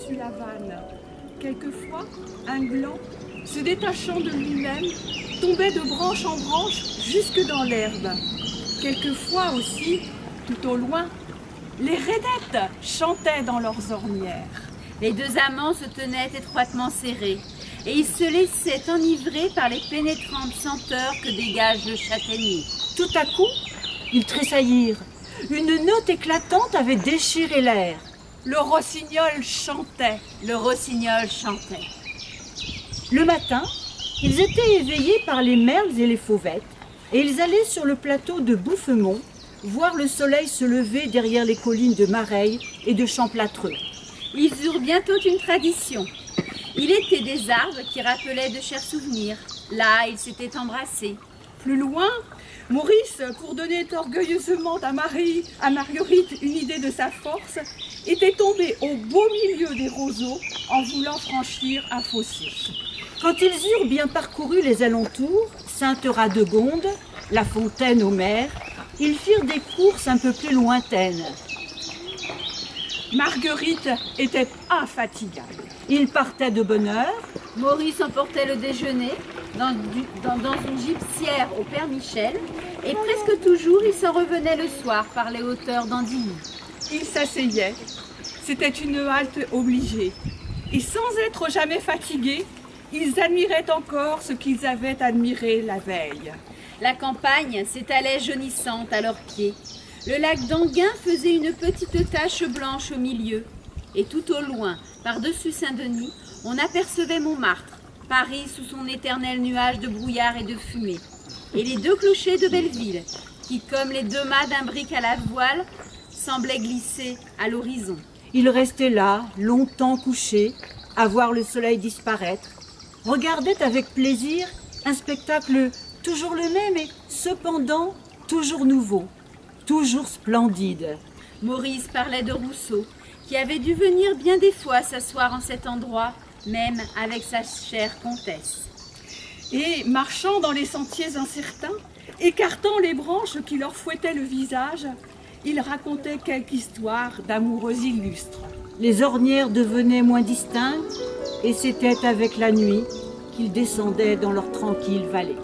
par-dessus la vanne. Quelquefois, un gland, se détachant de lui-même, tombait de branche en branche jusque dans l'herbe. Quelquefois aussi, tout au loin, les rainettes chantaient dans leurs ornières. Les deux amants se tenaient étroitement serrés et ils se laissaient enivrer par les pénétrantes senteurs que dégage le châtaignier. Tout à coup, ils tressaillirent. Une note éclatante avait déchiré l'air. Le rossignol chantait. Le rossignol chantait. Le matin, ils étaient éveillés par les merles et les fauvettes et ils allaient sur le plateau de Bouffemont voir le soleil se lever derrière les collines de Mareil et de Champlâtreux. Ils eurent bientôt une tradition. Il était des arbres qui rappelaient de chers souvenirs. Là, ils s'étaient embrassés. Plus loin, Maurice, pour donner orgueilleusement à Marguerite une idée de sa force, était tombé au beau milieu des roseaux en voulant franchir un fossé. Quand ils eurent bien parcouru les alentours, Sainte-Radegonde, la Fontaine aux Mers, ils firent des courses un peu plus lointaines. Marguerite était infatigable. Ils partaient de bonne heure. Maurice emportait le déjeuner dans une gibecière au Père Michel et presque toujours il s'en revenait le soir par les hauteurs d'Andilly. Ils s'asseyaient. C'était une halte obligée. Et sans être jamais fatigués, ils admiraient encore ce qu'ils avaient admiré la veille. La campagne s'étalait jaunissante à leurs pieds. Le lac d'Anguin faisait une petite tache blanche au milieu. Et tout au loin, par-dessus Saint-Denis, on apercevait Montmartre, Paris sous son éternel nuage de brouillard et de fumée. Et les deux clochers de Belleville, qui, comme les deux mâts d'un brick à la voile, semblaient glisser à l'horizon. Ils restaient là, longtemps couchés, à voir le soleil disparaître, regardaient avec plaisir un spectacle toujours le même et cependant toujours nouveau, toujours splendide. Maurice parlait de Rousseau, qui avait dû venir bien des fois s'asseoir en cet endroit, même avec sa chère comtesse. Et marchant dans les sentiers incertains, écartant les branches qui leur fouettaient le visage, il racontait quelque histoire d'amoureux illustres. Les ornières devenaient moins distinctes et c'était avec la nuit qu'ils descendaient dans leur tranquille vallée.